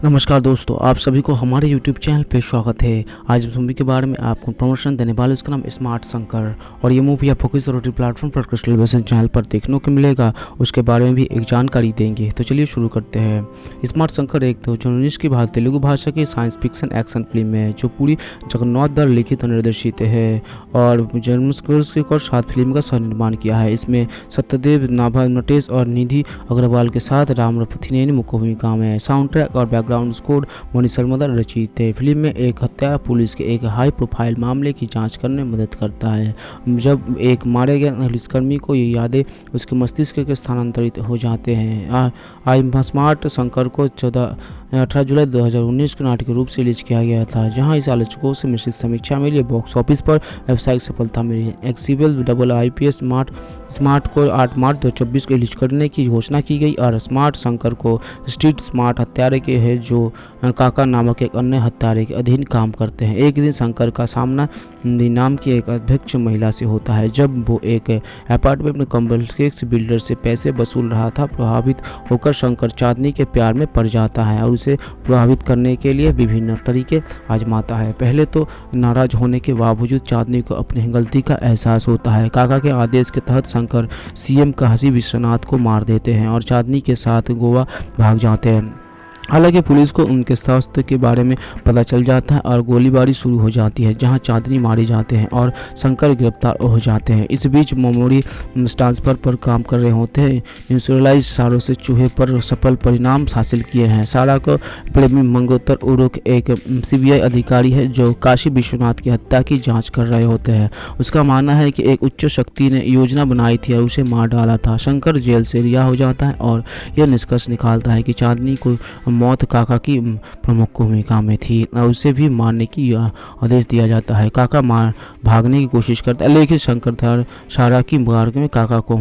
नमस्कार दोस्तों, आप सभी को हमारे YouTube चैनल पे स्वागत है। आज इस मूवी के बारे में आपको प्रमोशन देने वाले उसका नाम स्मार्ट शंकर और ये मूवी आपको किस OTT प्लेटफॉर्म पर कृष्ण टेलीविजन चैनल पर देखने को मिलेगा, उसके बारे में भी एक जानकारी देंगे। तो चलिए शुरू करते हैं। स्मार्ट शंकर एक 2019 की तेलुगु भाषा की साइंस फिक्शन एक्शन फिल्म है जो पूरी जगन्नाथ द्वारा लिखित और निर्देशित है और जन्मस्कर और साथ फिल्म का सह निर्माण किया है। इसमें सत्यदेव, नाभा नटेश और निधि अग्रवाल के साथ राम रथिनेनी ने मुख्य भूमिका में। साउंड ट्रैक और बैकग्राउंड स्कोर मनीष शर्मा द्वारा रचित है। फिल्म में एक हत्या पुलिस के एक हाई प्रोफाइल मामले की जांच करने में मदद करता है। जब एक मारे गए पुलिसकर्मी को ये यादें उसके मस्तिष्क के स्थानांतरित हो जाते हैं। आई स्मार्ट शंकर को 18 जुलाई 2019 को नाटकीय रूप से रिलीज किया गया था, जहां इस आलोचकों से मिश्रित समीक्षा मिली। बॉक्स ऑफिस पर व्यावसायिक सफलता मिली। एक्सीबल डबल IPS स्मार्ट को 8 मार्च 2024 को रिलीज करने की घोषणा की गई और स्मार्ट शंकर को स्ट्रीट स्मार्ट हत्यारे के है जो काका नामक एक अन्य हत्यारे के अधीन काम करते हैं। एक दिन शंकर का सामना नाम की एक अध्यक्ष महिला से होता है। जब वो एक अपार्टमेंट में कॉम्प्लेक्स बिल्डर से पैसे वसूल रहा था, प्रभावित होकर शंकर चांदनी के प्यार में पड़ जाता है और उसे प्रभावित करने के लिए विभिन्न तरीके आजमाता है। पहले तो नाराज होने के बावजूद चांदनी को अपनी गलती का एहसास होता है। काका के आदेश के तहत शंकर CM काशी विश्वनाथ को मार देते हैं और चांदनी के साथ गोवा भाग जाते हैं। हालांकि पुलिस को उनके स्वास्थ्य के बारे में पता चल जाता है और गोलीबारी शुरू हो जाती है, जहां चांदनी मारे जाते हैं और शंकर गिरफ्तार हो जाते हैं। इस बीच मेमोरी ट्रांसफर पर काम कर रहे होते हैं। न्यूट्रलाइज सारों से चूहे पर सफल परिणाम हासिल किए हैं। सारा को प्रेमी मंगोत्तर उर्फ एक CBI अधिकारी है जो काशी विश्वनाथ की हत्या की जाँच कर रहे होते हैं। उसका मानना है कि एक उच्च शक्ति ने योजना बनाई थी और उसे मार डाला था। शंकर जेल से रिहा हो जाता है और यह निष्कर्ष निकालता है कि चांदनी को मौत काका की प्रमुख भूमिका में थी और उसे भी मारने की आदेश दिया जाता है। काका भागने की कोशिश करता है, लेकिन शंकर सारा की मार्ग में काका को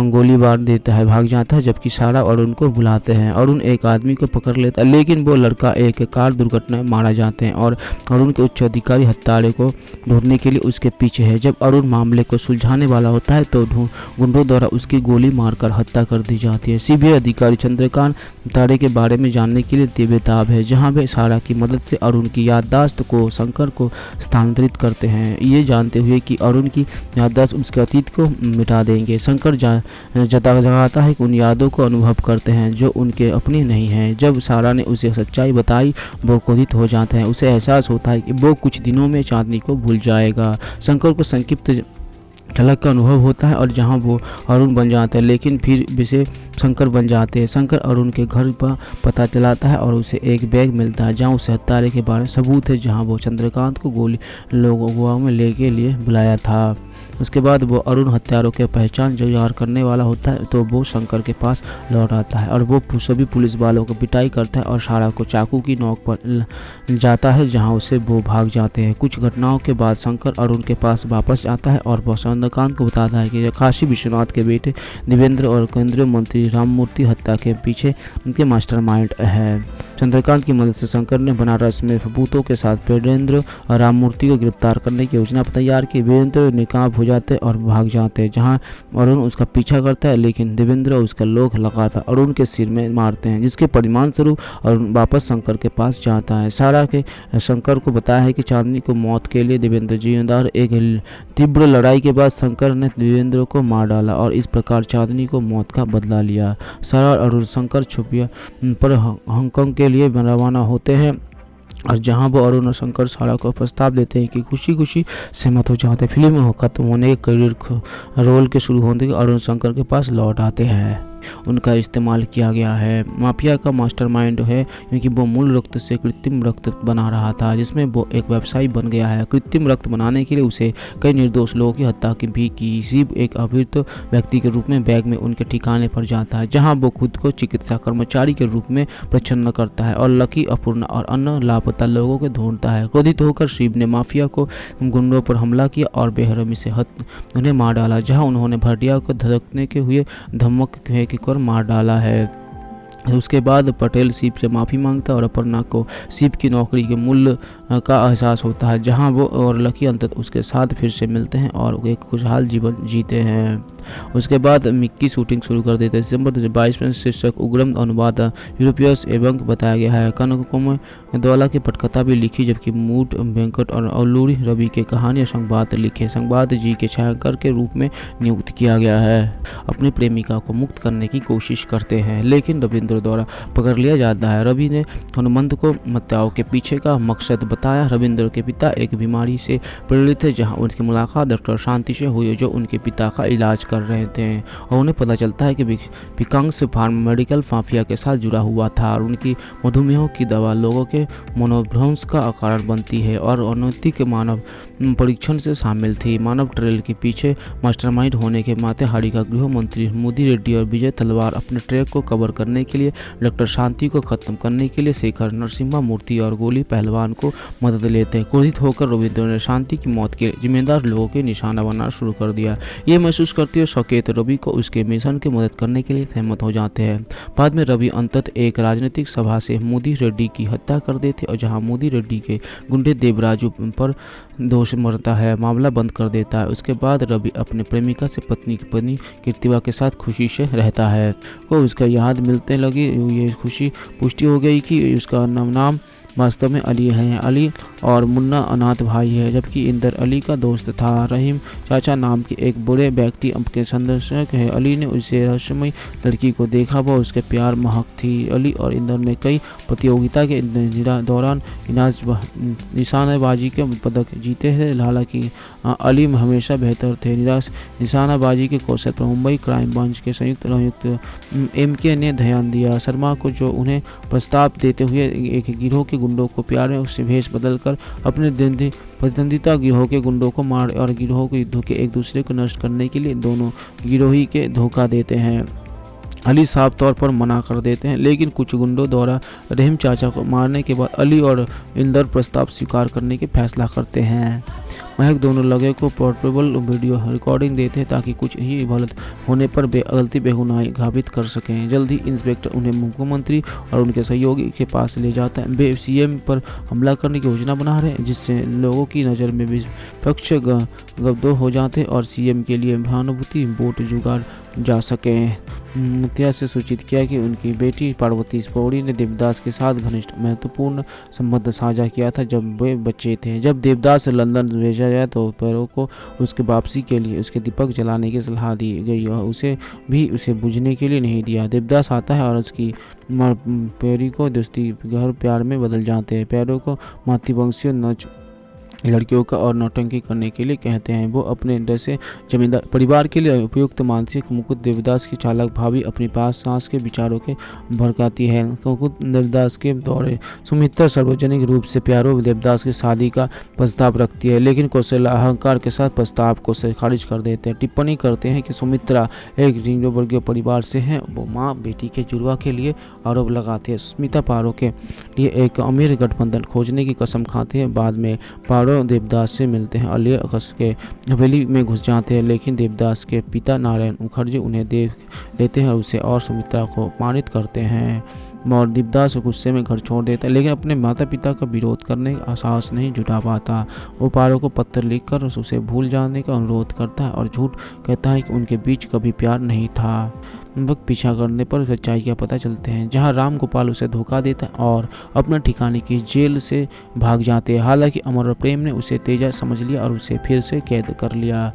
गोली मार देता है, भाग जाता है, जबकि सारा अरुण को बुलाते हैं। अरुण एक आदमी को पकड़ लेता है, लेकिन वो लड़का एक कार दुर्घटना में मारा जाते हैं और अरुण के उच्च अधिकारी हत्यारे को ढूंढने के लिए उसके पीछे है। जब अरुण मामले को सुलझाने वाला होता है तो गुंडों द्वारा उसकी गोली मारकर हत्या कर दी जाती है। CBI अधिकारी चंद्रकांत हत्यारे के बारे में जानने के लिए बेताब है, जहां वे सारा की मदद से अरुण की याददाश्त को शंकर को स्थानांतरित करते हैं, ये जानते हुए कि अरुण की याददाश्त उसके अतीत को मिटा देंगे। शंकर जगाता है कि उन यादों को अनुभव करते हैं जो उनके अपनी नहीं है। जब सारा ने उसे सच्चाई बताई, वो क्रोधित हो जाता है। उसे एहसास होता है कि वो कुछ दिनों में चांदनी को भूल जाएगा। शंकर को संक्षिप्त झलक का अनुभव होता है और जहां वो अरुण बन जाते हैं, लेकिन फिर विषय शंकर बन जाते हैं। शंकर अरुण के घर पर पता चलाता है और उसे एक बैग मिलता है जहां उसे हत्यारे के बारे में सबूत है, जहां वो चंद्रकांत को गोली लोगों गोवा में ले के लिए बुलाया था। उसके बाद वो अरुण हत्यारों के पहचान जुगाड़ करने वाला होता है, तो वो शंकर के पास लौट आता है और वो सभी पुलिस वालों को पिटाई करता है और सारा को चाकू की नोक पर जाता है, जहां उसे वो भाग जाते हैं। कुछ घटनाओं के बाद शंकर अरुण के पास वापस आता है और वो चंद्रकांत को बताता है कि काशी विश्वनाथ के बेटे देवेंद्र और केंद्रीय मंत्री राममूर्ति हत्या के पीछे उनके मास्टरमाइंड है। चंद्रकांत की मदद से शंकर ने बनारस में सबूतों के साथ वीरेंद्र और राममूर्ति को गिरफ्तार करने की योजना तैयार की। वीरेंद्र निकाब हो जाते और भाग जाते हैं, जहां अरुण उसका पीछा करता है, लेकिन देवेंद्र उसका लोग लगाता अरुण के सिर में मारते हैं, जिसके परिणाम स्वरूप अरुण वापस शंकर के पास जाता है। सारा के शंकर को बताया है कि चांदनी को मौत के लिए देवेंद्र जिम्मेदार। एक तीव्र लड़ाई के बाद शंकर ने देवेंद्र को मार डाला और इस प्रकार चांदनी को मौत का बदला लिया। सारा और अरुण शंकर छुपिया पर हांगकांग के लिए रवाना होते हैं और जहां वो अरुण और शंकर सारा को प्रस्ताव देते हैं कि खुशी खुशी सहमत हो जाते हैं। फिल्म में खत्म होने के करियर रोल के शुरू होने के अरुण शंकर के पास लौट आते हैं। उनका इस्तेमाल किया गया है। माफिया का मास्टरमाइंड है क्योंकि वो मूल रक्त से कृत्रिम रक्त बना रहा था, जिसमें वो एक व्यवसायी बन गया है। कृत्रिम रक्त बनाने के लिए उसे कई निर्दोष लोगों की हत्या की भी किसी एक अभियुक्त व्यक्ति के रूप में बैग में उनके ठिकाने पर जाता है, जहां वो खुद को चिकित्सा कर्मचारी के रूप में प्रच्छन्न करता है और लकी, अपूर्णा और अन्य लापता लोगों को ढूंढता है। क्रोधित होकर शिव ने माफिया को गुंडों पर हमला किया और बेरहमी से उन्हें मार डाला, जहां उन्होंने भटिया को धड़कने के हुए धमक कर मार डाला है। उसके बाद पटेल शिव से माफ़ी मांगता है और अपर्णा को शिव की नौकरी के मूल्य का एहसास होता है, जहां वो और लकी अंततः उसके साथ फिर से मिलते हैं और एक खुशहाल जीवन जीते हैं। उसके बाद मिक्की शूटिंग शुरू कर देते हैं। दिसंबर 2022 में शीर्षक उग्रम अनुवाद यूरोपियस एवं बताया गया है। कनककुम द्वाला की पटकथा भी लिखी, जबकि मूड वेंकट और अल्लूरी रवि के कहानी और संवाद लिखे। संवाद जी के छायांकन के रूप में नियुक्त किया गया है। अपनी प्रेमिका को मुक्त करने की कोशिश करते हैं, लेकिन रविंद्र द्वारा पकड़ लिया जाता है। रवि ने हनुमंत को हत्याओं के पीछे का मकसद बताया। रविंद्र के पिता एक बीमारी से पीड़ित थे, जहां उनकी मुलाकात डॉक्टर शांति से हुई, जो उनके पिता का इलाज कर रहे थे, और उन्हें पता चलता है कि विकांश मेडिकल माफिया के साथ जुड़ा हुआ था और उनकी मधुमेह की दवा लोगों के मनोभ्रंश का कारण बनती है और अनैतिक मानव परीक्षण से शामिल थी। मानव ट्रेल के पीछे मास्टरमाइंड होने के नाते हारिका गृह मंत्री मोदी रेड्डी और विजय तलवार अपने ट्रैक को कवर करने के लिए डॉक्टर शांति को खत्म करने के लिए शेखर नरसिम्हा मूर्ति और गोली पहलवान को मदद लेते हैं। क्रोधित होकर रविंद्र ने शांति की मौत के जिम्मेदार लोगों के निशाना बनाना शुरू कर दिया। ये महसूस करते हुए सकेत रवि को उसके मिशन की मदद करने के लिए सहमत हो जाते हैं। बाद में रवि अंततः एक राजनीतिक सभा से मोदी रेड्डी की हत्या कर देते और जहां मोदी रेड्डी के गुंडे देवराजू पर दोष मरता है, मामला बंद कर देता है। उसके बाद रवि अपने प्रेमिका से पत्नी कीर्तिवा के साथ खुशी से रहता है। को उसका याद मिलते लगी, ये खुशी पुष्टि हो गई कि उसका नाम वास्तव में अली है। अली और मुन्ना अनाथ भाई है, जबकि इंदर अली का दोस्त था। रहीम चाचा नाम के एक बूढ़े व्यक्ति के संदर्शक है। अली ने उसे रहस्यमयी लड़की को देखा, वह उसके प्यार महक थी। अली और इंदर ने कई प्रतियोगिता के दौरान निशानेबाजी के पदक जीते हैं। हालांकि अली हमेशा बेहतर थे। निशानाबाजी के कौशल पर मुंबई क्राइम ब्रांच के संयुक्त MK ने ध्यान दिया। शर्मा को जो उन्हें प्रस्ताव देते हुए एक गिरोह के गुंडों को प्यार में उससे भेष बदलकर अपने प्रतिद्वंदिता गिरोह के गुंडों को मार और गिरोह के एक दूसरे को नष्ट करने के लिए दोनों गिरोही के धोखा देते हैं। अली साफ तौर पर मना कर देते हैं, लेकिन कुछ गुंडों द्वारा रहीम चाचा को मारने के बाद अली और इंदर प्रस्ताव स्वीकार करने के फैसला करते हैं। महक दोनों लगे को पोर्टेबल वीडियो रिकॉर्डिंग देते हैं ताकि कुछ ही गलत होने पर गलती बेगुनाही साबित कर सकें। जल्द ही इंस्पेक्टर उन्हें मुख्यमंत्री और उनके सहयोगी के पास ले जाता है। वे CM पर हमला करने की योजना बना रहे हैं, जिससे लोगों की नज़र में विपक्ष गब्दो हो जाते हैं और CM के लिए सहानुभूति वोट जुगाड़ जा सके। मुखिया से सूचित किया कि उनकी बेटी पार्वती पौड़ी ने देवदास के साथ घनिष्ठ महत्वपूर्ण संबंध साझा किया था जब वे बच्चे थे। जब देवदास लंदन भेजा गया तो पैरों को उसके वापसी के लिए उसके दीपक जलाने की सलाह दी गई और उसे बुझने के लिए नहीं दिया। देवदास आता है और उसकी पैरी को दोस्ती घर प्यार में बदल जाते हैं। पैरों को मातृवंशीय नच लड़कियों का और नौटंकी करने के लिए कहते हैं। वो अपने जैसे जमींदार परिवार के लिए उपयुक्त मानसिक मुकुट देवदास की चालक भाभी अपनी पास सांस के विचारों के भड़काती है। मुकुट देवदास के दौरे सुमित्रा सार्वजनिक रूप से प्यारो देवदास की शादी का प्रस्ताव रखती है, लेकिन कौशल्या अहंकार के साथ प्रस्ताव को खारिज कर देते हैं। टिप्पणी करते हैं कि सुमित्रा एक निम्न वर्गीय परिवार से है। वो माँ बेटी के जुड़वा के लिए आरोप लगाते हैं। सुमित्रा पारो के लिए एक अमीर गठबंधन खोजने की कसम खाते हैं। बाद में पारो देवदास से मिलते हैं। अली अकस के हवेली में घुस जाते हैं, लेकिन देवदास के पिता नारायण मुखर्जी उन्हें देख लेते हैं और उसे और सुमित्रा को अपमानित करते हैं। और देवदास गुस्से में घर छोड़ देता है, लेकिन अपने माता पिता का विरोध करने का साहस नहीं जुटा पाता। वो पारो को पत्र लिखकर उसे भूल जाने का अनुरोध करता है और झूठ कहता है कि उनके बीच कभी प्यार नहीं था। वक्त पीछा करने पर सच्चाई का पता चलते हैं, जहां राम गोपाल उसे धोखा देता है और अपना ठिकाने की जेल से भाग जाते हैं। हालांकि अमर और प्रेम ने उसे तेजा समझ लिया और उसे फिर से कैद कर लिया।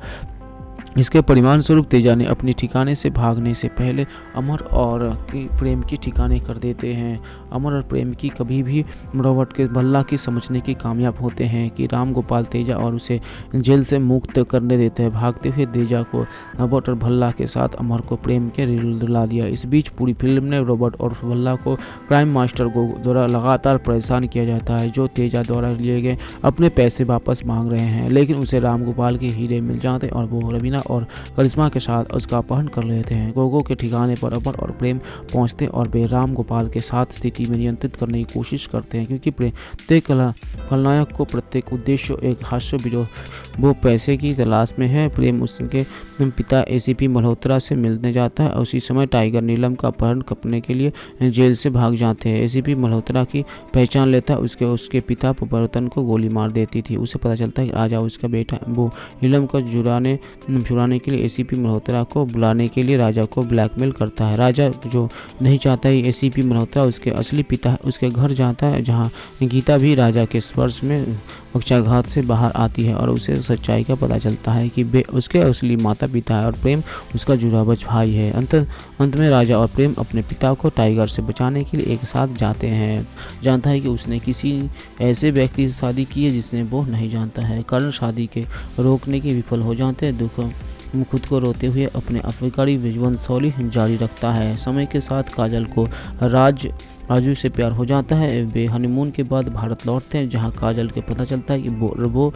इसके परिणाम स्वरूप तेजा ने अपने ठिकाने से भागने से पहले अमर और प्रेम की ठिकाने कर देते हैं। अमर और प्रेम की कभी भी रॉबर्ट के भल्ला की समझने की कामयाब होते हैं कि राम गोपाल तेजा और उसे जेल से मुक्त करने देते हैं। भागते हुए तेजा को रॉबर्ट और भल्ला के साथ अमर को प्रेम के रुला दिया। इस बीच पूरी फिल्म ने रॉबर्ट और भल्ला को क्राइम मास्टर को द्वारा लगातार परेशान किया जाता है, जो तेजा द्वारा लिए गए अपने पैसे वापस मांग रहे हैं, लेकिन उसे राम गोपाल के हीरे मिल जाते और वो रवीना और करिश्मा के साथ उसका अपहरण कर लेते हैं। गोगो के ठिकाने पर अमर और प्रेम पहुंचते और वे राम गोपाल के साथ स्थिति में नियंत्रित करने की कोशिश करते हैं, क्योंकि प्रत्येक खलनायक को प्रत्येक उद्देश्य एक हास्य विरोध वो पैसे की तलाश में है। प्रेम उसके पिता एसीपी मल्होत्रा से मिलने जाता है। उसी समय टाइगर नीलम का अपहरण करने के लिए जेल से भाग जाते हैं। एसीपी मल्होत्रा की पहचान लेता है, उसके पिता प्रवर्तन को गोली मार देती थी। उसे पता चलता है कि राजा उसका बेटा वो नीलम को छुड़ाने के लिए एसीपी मल्होत्रा को बुलाने के लिए राजा को ब्लैकमेल करता है। राजा जो नहीं चाहता है एसीपी मल्होत्रा उसके असली पिता उसके घर जाता है, जहाँ गीता भी राजा के स्पर्श में पक्षाघात से बाहर आती है और उसे सच्चाई का पता चलता है कि उसके असली माता पिता है और प्रेम उसका जुड़ावज भाई है। अंत में राजा और प्रेम अपने पिता को टाइगर से बचाने के लिए एक साथ जाते हैं। जानता है कि उसने किसी ऐसे व्यक्ति से शादी की है जिसने वो नहीं जानता है। कर्ण शादी के रोकने के विफल हो जाते हैं। दुख खुद को रोते हुए अपने अफ्रीकाई जीवन शैली जारी रखता है। समय के साथ काजल को राजू से प्यार हो जाता है। वे हनीमून के बाद भारत लौटते हैं, जहां काजल के पता चलता है कि वो